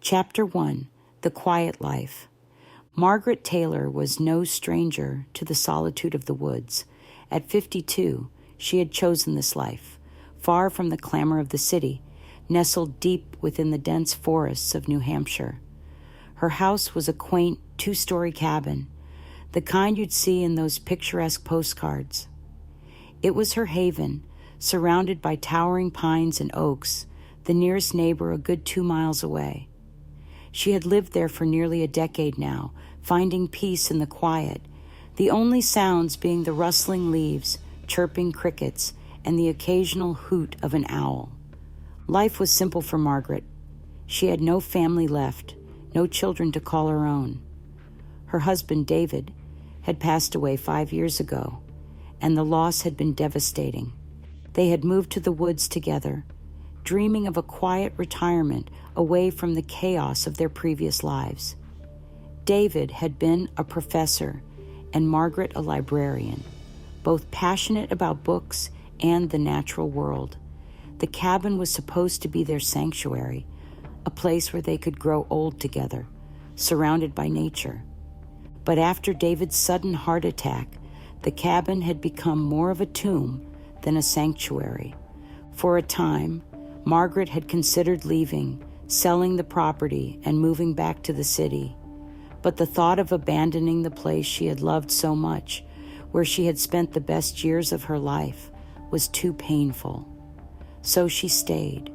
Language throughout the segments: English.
Chapter 1. The Quiet Life. Margaret Taylor was no stranger to the solitude of the woods. At 52, she had chosen this life, far from the clamor of the city, nestled deep within the dense forests of New Hampshire. Her house was a quaint two-story cabin, the kind you'd see in those picturesque postcards. It was her haven, surrounded by towering pines and oaks, the nearest neighbor a good 2 miles away. She had lived there for nearly a decade now, finding peace in the quiet, the only sounds being the rustling leaves, chirping crickets, and the occasional hoot of an owl. Life was simple for Margaret. She had no family left, no children to call her own. Her husband, David, had passed away 5 years ago, and the loss had been devastating. They had moved to the woods together, dreaming of a quiet retirement away from the chaos of their previous lives. David had been a professor and Margaret a librarian, both passionate about books and the natural world. The cabin was supposed to be their sanctuary, a place where they could grow old together, surrounded by nature. But after David's sudden heart attack, the cabin had become more of a tomb than a sanctuary. For a time, Margaret had considered leaving, selling the property, and moving back to the city. But the thought of abandoning the place she had loved so much, where she had spent the best years of her life, was too painful. So she stayed,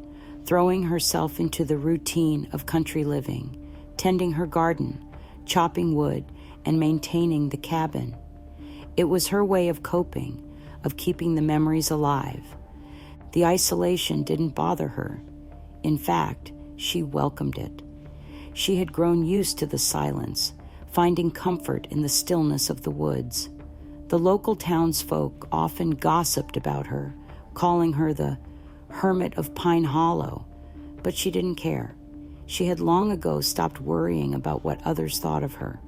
throwing herself into the routine of country living, tending her garden, chopping wood, and maintaining the cabin. It was her way of coping, of keeping the memories alive. The isolation didn't bother her. In fact, she welcomed it. She had grown used to the silence, finding comfort in the stillness of the woods. The local townsfolk often gossiped about her, calling her the hermit of Pine Hollow, but she didn't care. She had long ago stopped worrying about what others thought of her.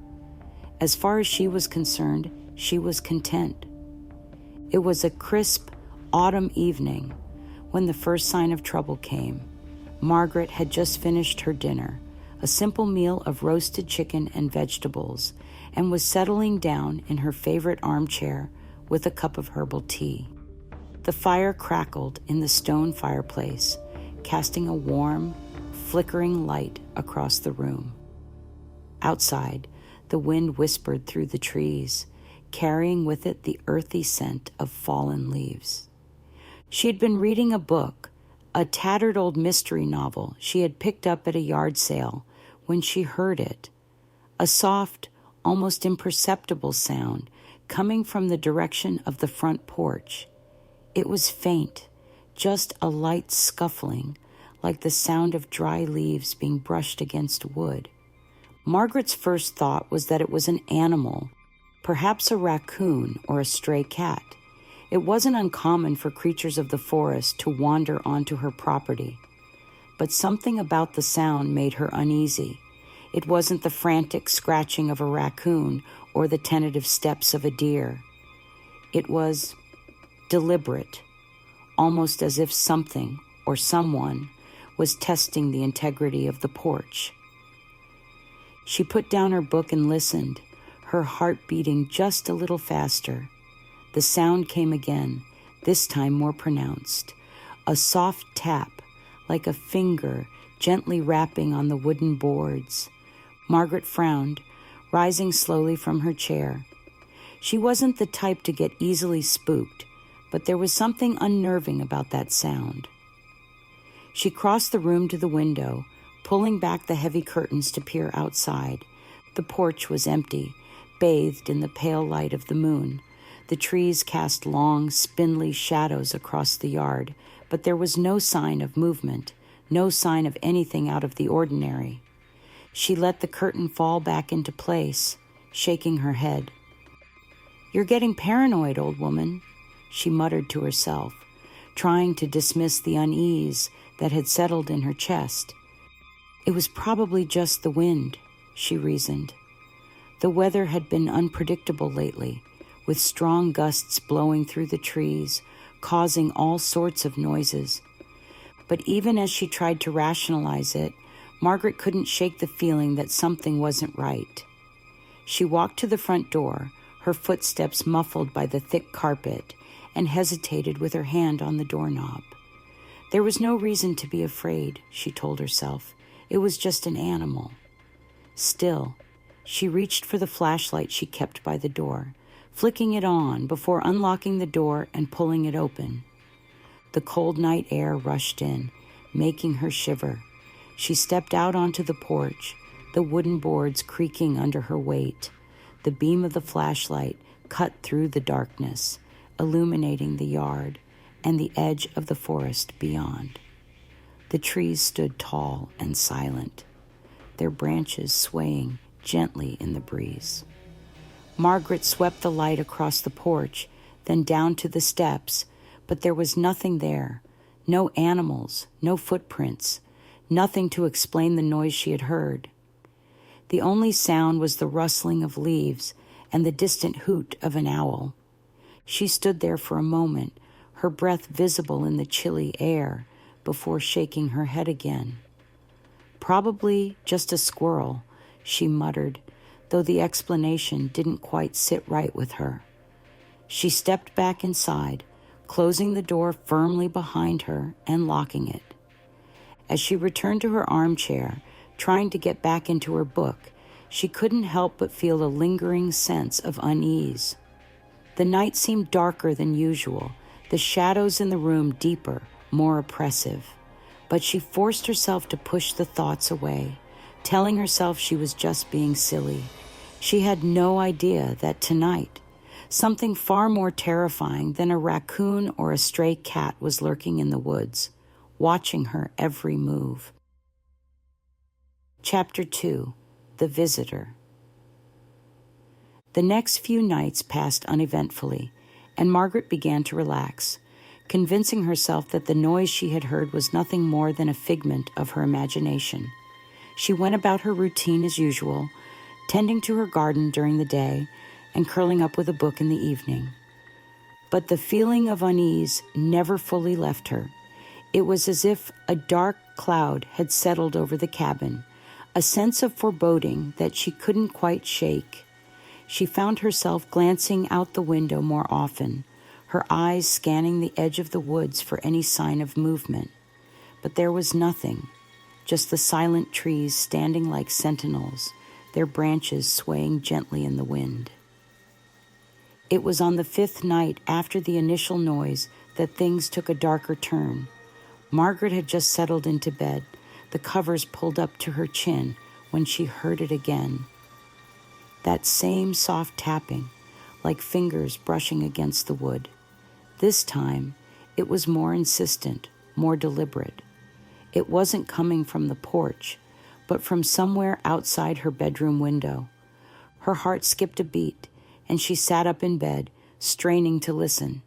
As far as she was concerned, she was content. It was a crisp autumn evening when the first sign of trouble came. Margaret had just finished her dinner, a simple meal of roasted chicken and vegetables, and was settling down in her favorite armchair with a cup of herbal tea. The fire crackled in the stone fireplace, casting a warm, flickering light across the room. Outside, the wind whispered through the trees, carrying with it the earthy scent of fallen leaves. She had been reading a book, a tattered old mystery novel she had picked up at a yard sale, when she heard it, a soft, almost imperceptible sound coming from the direction of the front porch. It was faint, just a light scuffling, like the sound of dry leaves being brushed against wood. Margaret's first thought was that it was an animal, perhaps a raccoon or a stray cat. It wasn't uncommon for creatures of the forest to wander onto her property, but something about the sound made her uneasy. It wasn't the frantic scratching of a raccoon or the tentative steps of a deer. It was deliberate, almost as if something or someone was testing the integrity of the porch. She put down her book and listened, her heart beating just a little faster. The sound came again, this time more pronounced. A soft tap, like a finger gently rapping on the wooden boards. Margaret frowned, rising slowly from her chair. She wasn't the type to get easily spooked, but there was something unnerving about that sound. She crossed the room to the window, pulling back the heavy curtains to peer outside. The porch was empty, bathed in the pale light of the moon. The trees cast long, spindly shadows across the yard, but there was no sign of movement, no sign of anything out of the ordinary. She let the curtain fall back into place, shaking her head. "You're getting paranoid, old woman," she muttered to herself, trying to dismiss the unease that had settled in her chest. It was probably just the wind, she reasoned. The weather had been unpredictable lately, with strong gusts blowing through the trees, causing all sorts of noises. But even as she tried to rationalize it, Margaret couldn't shake the feeling that something wasn't right. She walked to the front door, her footsteps muffled by the thick carpet, and hesitated with her hand on the doorknob. There was no reason to be afraid, she told herself. It was just an animal. Still, she reached for the flashlight she kept by the door, flicking it on before unlocking the door and pulling it open. The cold night air rushed in, making her shiver. She stepped out onto the porch, the wooden boards creaking under her weight. The beam of the flashlight cut through the darkness, illuminating the yard and the edge of the forest beyond. The trees stood tall and silent, their branches swaying gently in the breeze. Margaret swept the light across the porch, then down to the steps, but there was nothing there. No animals, no footprints, nothing to explain the noise she had heard. The only sound was the rustling of leaves and the distant hoot of an owl. She stood there for a moment, her breath visible in the chilly air, before shaking her head again. Probably just a squirrel, she muttered, though the explanation didn't quite sit right with her. She stepped back inside, closing the door firmly behind her and locking it. As she returned to her armchair, trying to get back into her book, she couldn't help but feel a lingering sense of unease. The night seemed darker than usual, the shadows in the room deeper, more oppressive. But she forced herself to push the thoughts away, telling herself she was just being silly. She had no idea that tonight, something far more terrifying than a raccoon or a stray cat was lurking in the woods, watching her every move. Chapter 2. The Visitor. The next few nights passed uneventfully, and Margaret began to relax, convincing herself that the noise she had heard was nothing more than a figment of her imagination. She went about her routine as usual, tending to her garden during the day and curling up with a book in the evening. But the feeling of unease never fully left her. It was as if a dark cloud had settled over the cabin, a sense of foreboding that she couldn't quite shake. She found herself glancing out the window more often, her eyes scanning the edge of the woods for any sign of movement. But there was nothing, just the silent trees standing like sentinels, their branches swaying gently in the wind. It was on the 5th night after the initial noise that things took a darker turn. Margaret had just settled into bed, the covers pulled up to her chin, when she heard it again. That same soft tapping, like fingers brushing against the wood. This time, it was more insistent, more deliberate. It wasn't coming from the porch, but from somewhere outside her bedroom window. Her heart skipped a beat, and she sat up in bed, straining to listen.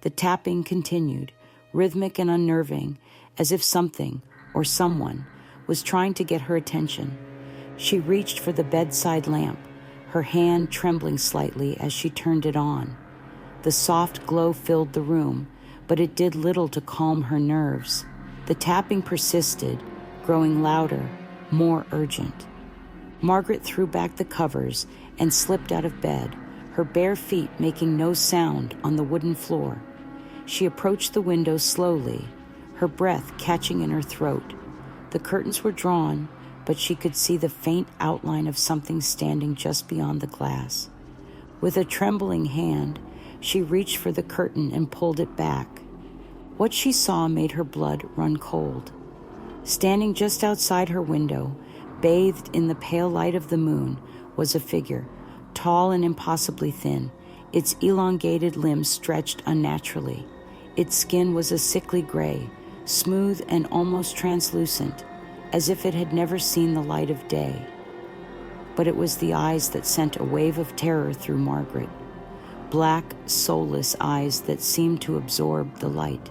The tapping continued, rhythmic and unnerving, as if something, or someone, was trying to get her attention. She reached for the bedside lamp, her hand trembling slightly as she turned it on. The soft glow filled the room, but it did little to calm her nerves. The tapping persisted, growing louder, more urgent. Margaret threw back the covers and slipped out of bed, her bare feet making no sound on the wooden floor. She approached the window slowly, her breath catching in her throat. The curtains were drawn, but she could see the faint outline of something standing just beyond the glass. With a trembling hand, she reached for the curtain and pulled it back. What she saw made her blood run cold. Standing just outside her window, bathed in the pale light of the moon, was a figure, tall and impossibly thin, its elongated limbs stretched unnaturally. Its skin was a sickly gray, smooth and almost translucent, as if it had never seen the light of day. But it was the eyes that sent a wave of terror through Margaret. Black, soulless eyes that seemed to absorb the light,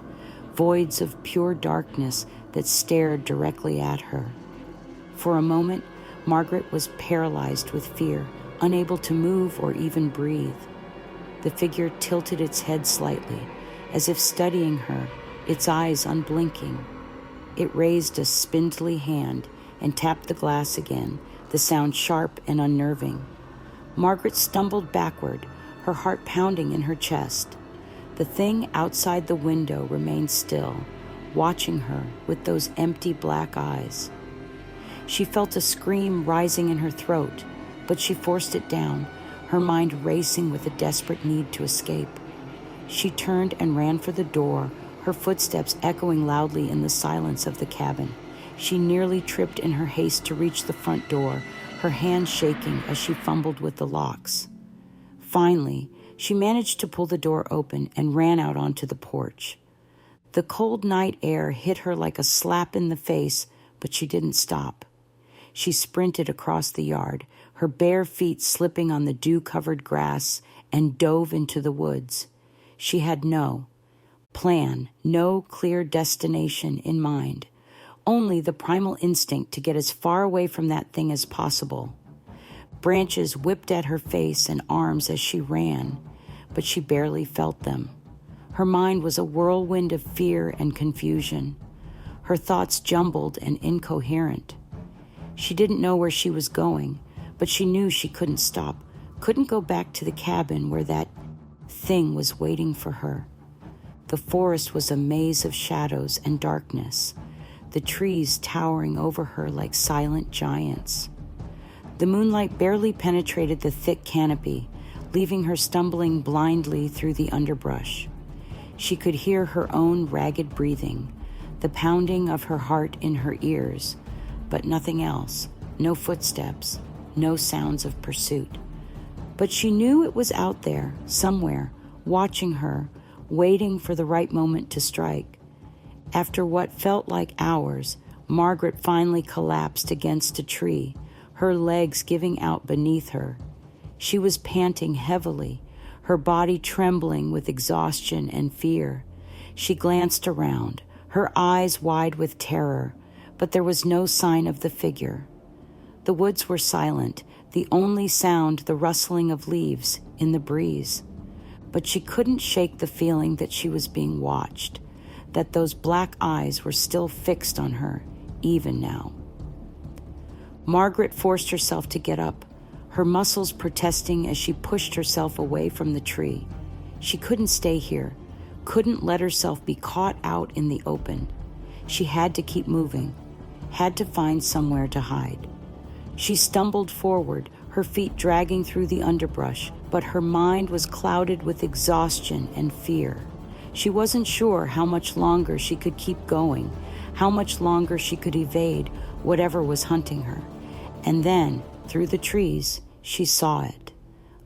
voids of pure darkness that stared directly at her. For a moment, Margaret was paralyzed with fear, unable to move or even breathe. The figure tilted its head slightly, as if studying her, its eyes unblinking. It raised a spindly hand, and tapped the glass again, the sound sharp and unnerving. Margaret stumbled backward, her heart pounding in her chest. The thing outside the window remained still, watching her with those empty black eyes. She felt a scream rising in her throat, but she forced it down, her mind racing with a desperate need to escape. She turned and ran for the door, her footsteps echoing loudly in the silence of the cabin. She nearly tripped in her haste to reach the front door, her hand shaking as she fumbled with the locks. Finally, she managed to pull the door open and ran out onto the porch. The cold night air hit her like a slap in the face, but she didn't stop. She sprinted across the yard, her bare feet slipping on the dew-covered grass, and dove into the woods. She had no plan, no clear destination in mind, only the primal instinct to get as far away from that thing as possible. Branches whipped at her face and arms as she ran, but she barely felt them. Her mind was a whirlwind of fear and confusion, her thoughts jumbled and incoherent. She didn't know where she was going, but she knew she couldn't stop, couldn't go back to the cabin where that thing was waiting for her. The forest was a maze of shadows and darkness, the trees towering over her like silent giants. The moonlight barely penetrated the thick canopy, leaving her stumbling blindly through the underbrush. She could hear her own ragged breathing, the pounding of her heart in her ears, but nothing else, no footsteps, no sounds of pursuit. But she knew it was out there, somewhere, watching her, waiting for the right moment to strike. After what felt like hours, Margaret finally collapsed against a tree, her legs giving out beneath her. She was panting heavily, her body trembling with exhaustion and fear. She glanced around, her eyes wide with terror, but there was no sign of the figure. The woods were silent, the only sound the rustling of leaves in the breeze. But she couldn't shake the feeling that she was being watched, that those black eyes were still fixed on her, even now. Margaret forced herself to get up, her muscles protesting as she pushed herself away from the tree. She couldn't stay here, couldn't let herself be caught out in the open. She had to keep moving, had to find somewhere to hide. She stumbled forward, her feet dragging through the underbrush, but her mind was clouded with exhaustion and fear. She wasn't sure how much longer she could keep going, how much longer she could evade whatever was hunting her. And then, through the trees, she saw it,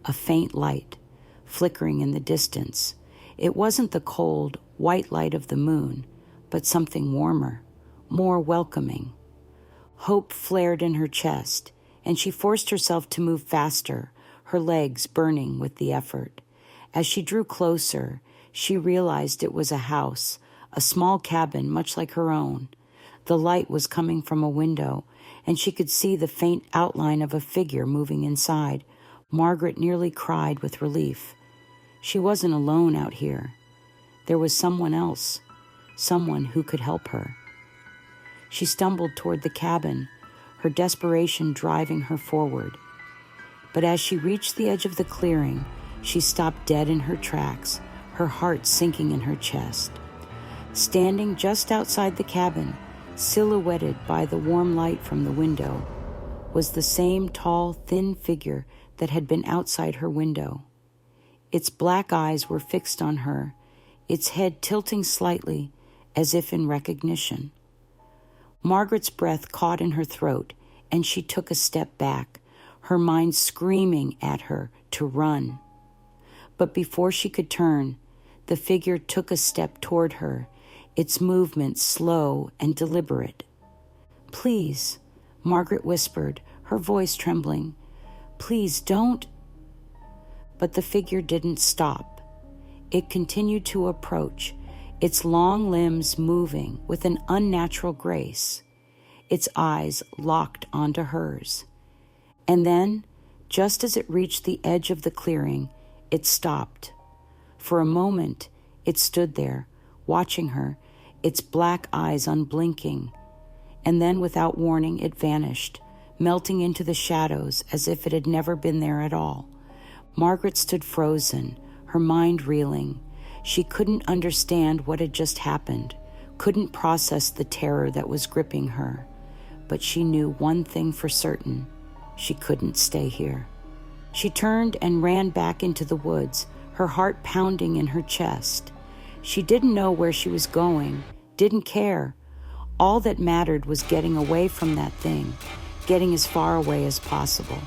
a faint light, flickering in the distance. It wasn't the cold, white light of the moon, but something warmer, more welcoming. Hope flared in her chest, and she forced herself to move faster, her legs burning with the effort. As she drew closer, she realized it was a house, a small cabin much like her own. The light was coming from a window, and she could see the faint outline of a figure moving inside. Margaret nearly cried with relief. She wasn't alone out here. There was someone else, someone who could help her. She stumbled toward the cabin, her desperation driving her forward. But as she reached the edge of the clearing, she stopped dead in her tracks, her heart sinking in her chest. Standing just outside the cabin, silhouetted by the warm light from the window, was the same tall, thin figure that had been outside her window. Its black eyes were fixed on her, its head tilting slightly, as if in recognition. Margaret's breath caught in her throat, and she took a step back, her mind screaming at her to run. But before she could turn, the figure took a step toward her, its movement slow and deliberate. "Please," Margaret whispered, her voice trembling. "Please don't." But the figure didn't stop. It continued to approach, its long limbs moving with an unnatural grace, its eyes locked onto hers. And then, just as it reached the edge of the clearing, it stopped. For a moment, it stood there, watching her, its black eyes unblinking. and then without warning it vanished, melting into the shadows as if it had never been there at all. Margaret stood frozen, her mind reeling. She couldn't understand what had just happened, couldn't process the terror that was gripping her. But she knew one thing for certain: she couldn't stay here. She turned and ran back into the woods, her heart pounding in her chest. She didn't know where she was going, didn't care. All that mattered was getting away from that thing, getting as far away as possible.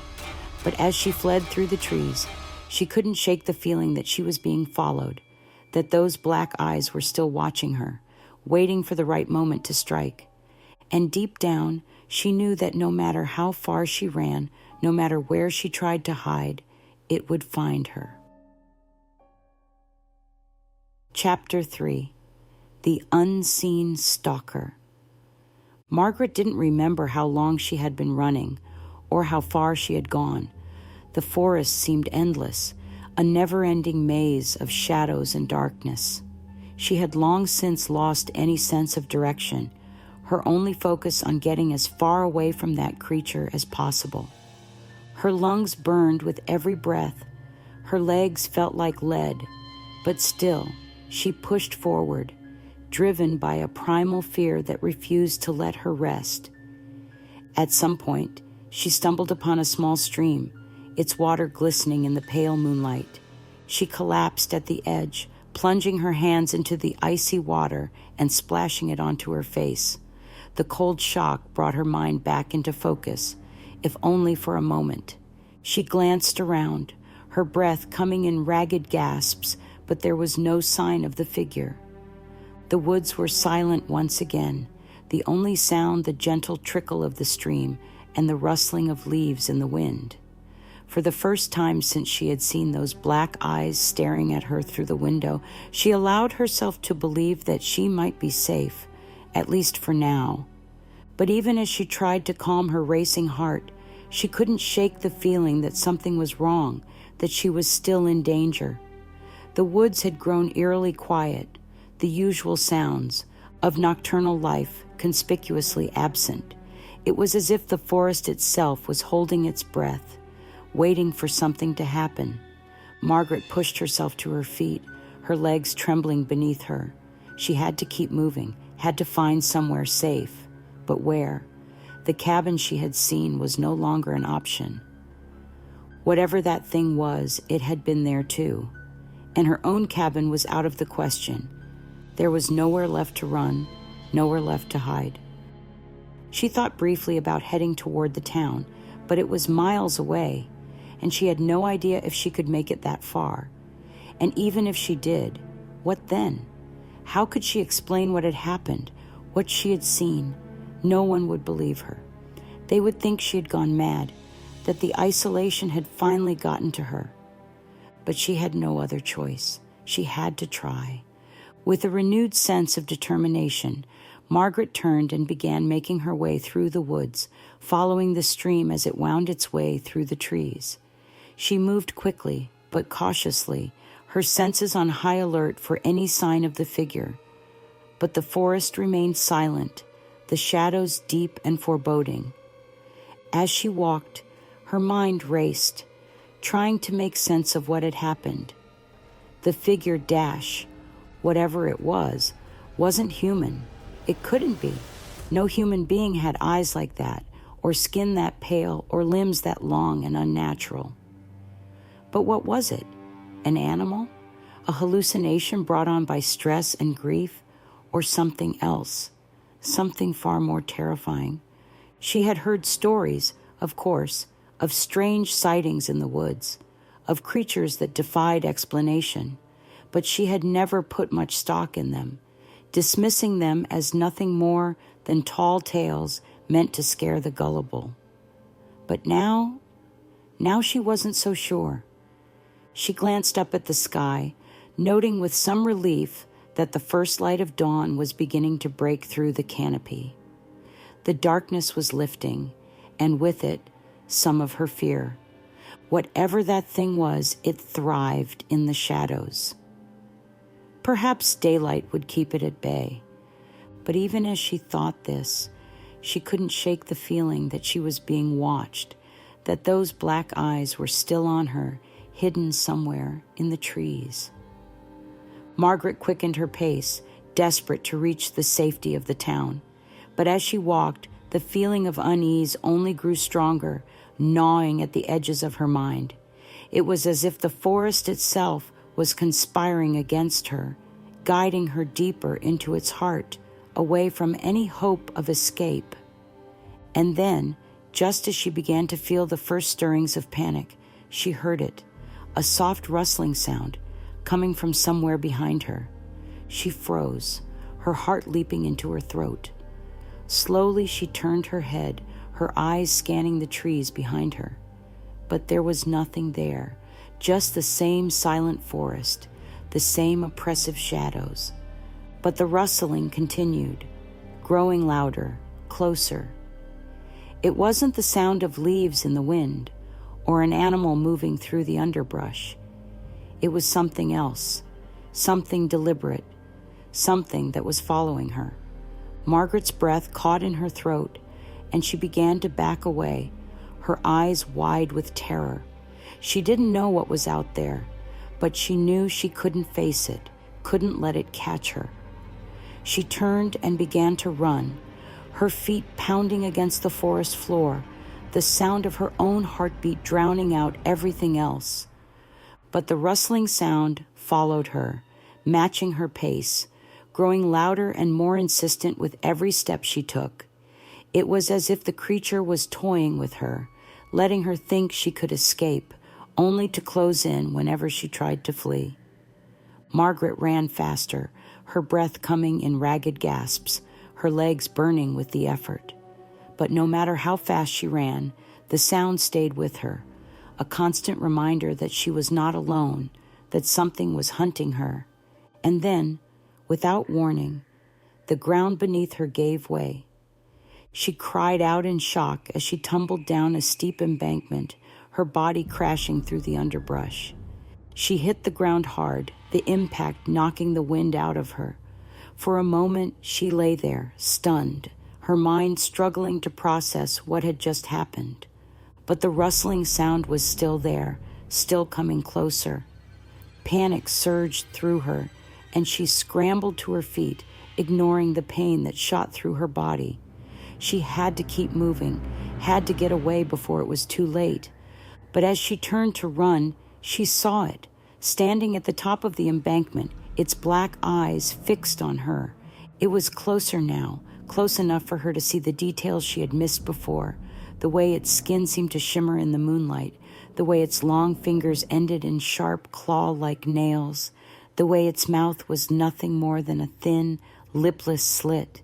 But as she fled through the trees, she couldn't shake the feeling that she was being followed, that those black eyes were still watching her, waiting for the right moment to strike. And deep down, she knew that no matter how far she ran, no matter where she tried to hide, it would find her. Chapter 3. The Unseen Stalker. Margaret didn't remember how long she had been running, or how far she had gone. The forest seemed endless, a never-ending maze of shadows and darkness. She had long since lost any sense of direction, her only focus on getting as far away from that creature as possible. Her lungs burned with every breath. Her legs felt like lead, but still, she pushed forward, driven by a primal fear that refused to let her rest. At some point, she stumbled upon a small stream, its water glistening in the pale moonlight. She collapsed at the edge, plunging her hands into the icy water and splashing it onto her face. The cold shock brought her mind back into focus, if only for a moment. She glanced around, her breath coming in ragged gasps, but there was no sign of the figure. The woods were silent once again, the only sound the gentle trickle of the stream and the rustling of leaves in the wind. For the first time since she had seen those black eyes staring at her through the window, she allowed herself to believe that she might be safe, at least for now. But even as she tried to calm her racing heart, she couldn't shake the feeling that something was wrong, that she was still in danger. The woods had grown eerily quiet, the usual sounds of nocturnal life conspicuously absent. It was as if the forest itself was holding its breath, waiting for something to happen. Margaret pushed herself to her feet, her legs trembling beneath her. She had to keep moving, had to find somewhere safe. But where? The cabin she had seen was no longer an option. Whatever that thing was, it had been there too. And her own cabin was out of the question. There was nowhere left to run, nowhere left to hide. She thought briefly about heading toward the town, but it was miles away, and she had no idea if she could make it that far. And even if she did, what then? How could she explain what had happened, what she had seen? No one would believe her. They would think she had gone mad, that the isolation had finally gotten to her. But she had no other choice. She had to try. With a renewed sense of determination, Margaret turned and began making her way through the woods, following the stream as it wound its way through the trees. She moved quickly, but cautiously, her senses on high alert for any sign of the figure. But the forest remained silent, the shadows deep and foreboding. As she walked, her mind raced, trying to make sense of what had happened. The figure Dash, whatever it was, wasn't human. It couldn't be. No human being had eyes like that, or skin that pale, or limbs that long and unnatural. But what was it? An animal? A hallucination brought on by stress and grief? Or something else? Something far more terrifying. She had heard stories, of course, of strange sightings in the woods, of creatures that defied explanation, but she had never put much stock in them, dismissing them as nothing more than tall tales meant to scare the gullible. But now she wasn't so sure. She glanced up at the sky, noting with some relief that the first light of dawn was beginning to break through the canopy. The darkness was lifting, and with it, some of her fear. Whatever that thing was, it thrived in the shadows. Perhaps daylight would keep it at bay. But even as she thought this, She couldn't shake the feeling that she was being watched, that those black eyes were still on her, hidden somewhere in the trees. Margaret quickened her pace, desperate to reach the safety of the town. But as she walked, the feeling of unease only grew stronger, gnawing at the edges of her mind. It was as if the forest itself was conspiring against her, guiding her deeper into its heart, away from any hope of escape. And then, just as she began to feel the first stirrings of panic, she heard it, a soft rustling sound, coming from somewhere behind her. She froze, her heart leaping into her throat. Slowly she turned her head, her eyes scanning the trees behind her. But there was nothing there, just the same silent forest, the same oppressive shadows. But the rustling continued, growing louder, closer. It wasn't the sound of leaves in the wind, or an animal moving through the underbrush. It was something else, something deliberate, something that was following her. Margaret's breath caught in her throat, and she began to back away, her eyes wide with terror. She didn't know what was out there, but she knew she couldn't face it, couldn't let it catch her. She turned and began to run, her feet pounding against the forest floor, the sound of her own heartbeat drowning out everything else. But the rustling sound followed her, matching her pace, growing louder and more insistent with every step she took. It was as if the creature was toying with her, letting her think she could escape, only to close in whenever she tried to flee. Margaret ran faster, her breath coming in ragged gasps, her legs burning with the effort. But no matter how fast she ran, the sound stayed with her, a constant reminder that she was not alone, that something was hunting her. And then, without warning, the ground beneath her gave way. She cried out in shock as she tumbled down a steep embankment, her body crashing through the underbrush. She hit the ground hard, the impact knocking the wind out of her. For a moment, she lay there, stunned, her mind struggling to process what had just happened. But the rustling sound was still there, still coming closer. Panic surged through her, and she scrambled to her feet, ignoring the pain that shot through her body. She had to keep moving, had to get away before it was too late. But as she turned to run, she saw it, standing at the top of the embankment, its black eyes fixed on her. It was closer now, close enough for her to see the details she had missed before, the way its skin seemed to shimmer in the moonlight, the way its long fingers ended in sharp claw-like nails, the way its mouth was nothing more than a thin, lipless slit.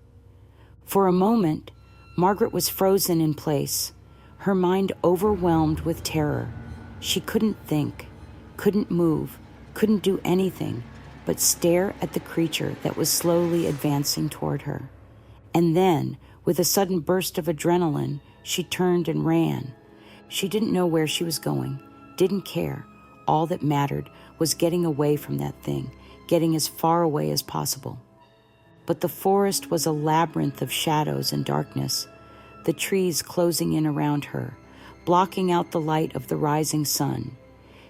For a moment, Margaret was frozen in place, her mind overwhelmed with terror. She couldn't think, couldn't move, couldn't do anything but stare at the creature that was slowly advancing toward her. And then, with a sudden burst of adrenaline, she turned and ran. She didn't know where she was going, didn't care. All that mattered was getting away from that thing, getting as far away as possible. But the forest was a labyrinth of shadows and darkness, the trees closing in around her, blocking out the light of the rising sun.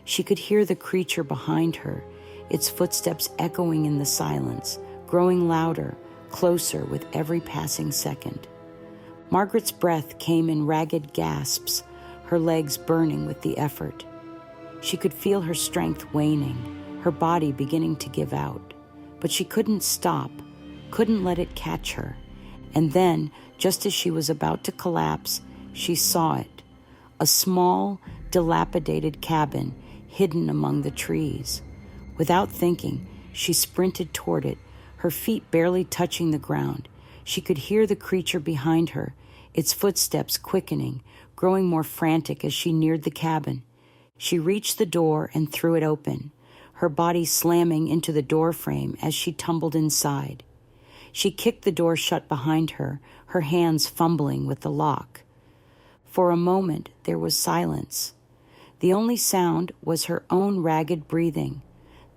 She could hear the creature behind her, its footsteps echoing in the silence, growing louder, closer with every passing second. Margaret's breath came in ragged gasps, her legs burning with the effort. She could feel her strength waning, her body beginning to give out. But she couldn't stop, couldn't let it catch her. And then, just as she was about to collapse, she saw it. A small, dilapidated cabin hidden among the trees. Without thinking, she sprinted toward it, her feet barely touching the ground. She could hear the creature behind her, its footsteps quickening, growing more frantic as she neared the cabin. She reached the door and threw it open, her body slamming into the door frame as she tumbled inside. She kicked the door shut behind her, her hands fumbling with the lock. For a moment, there was silence. The only sound was her own ragged breathing,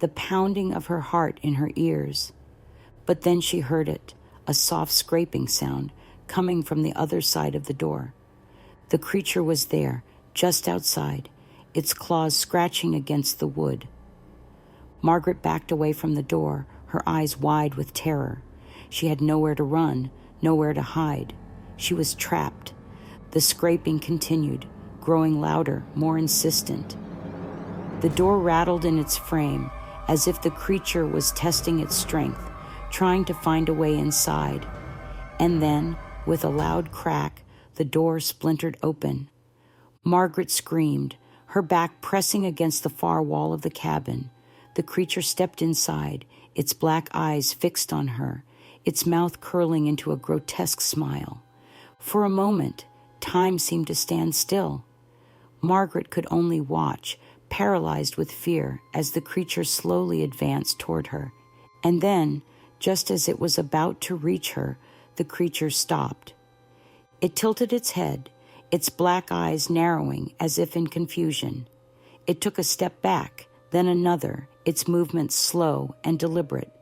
the pounding of her heart in her ears. But then she heard it, a soft scraping sound coming from the other side of the door. The creature was there, just outside, its claws scratching against the wood. Margaret backed away from the door, her eyes wide with terror. She had nowhere to run, nowhere to hide. She was trapped. The scraping continued, growing louder, more insistent. The door rattled in its frame, as if the creature was testing its strength, trying to find a way inside. And then, with a loud crack, the door splintered open. Margaret screamed, her back pressing against the far wall of the cabin. The creature stepped inside, its black eyes fixed on her, its mouth curling into a grotesque smile. For a moment, time seemed to stand still. Margaret could only watch, paralyzed with fear, as the creature slowly advanced toward her. And then, just as it was about to reach her, the creature stopped. It tilted its head, its black eyes narrowing as if in confusion. It took a step back, then another, its movements slow and deliberate.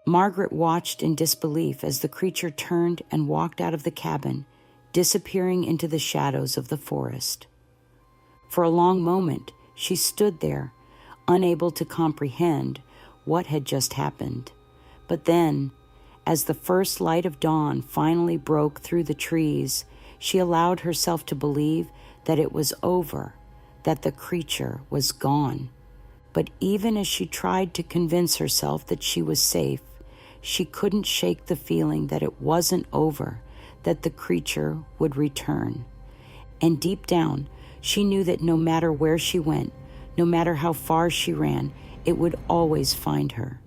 Margaret watched in disbelief as the creature turned and walked out of the cabin, disappearing into the shadows of the forest. For a long moment, she stood there, unable to comprehend what had just happened. But then, as the first light of dawn finally broke through the trees, she allowed herself to believe that it was over, that the creature was gone. But even as she tried to convince herself that she was safe, she couldn't shake the feeling that it wasn't over, that the creature would return. And deep down, she knew that no matter where she went, no matter how far she ran, it would always find her.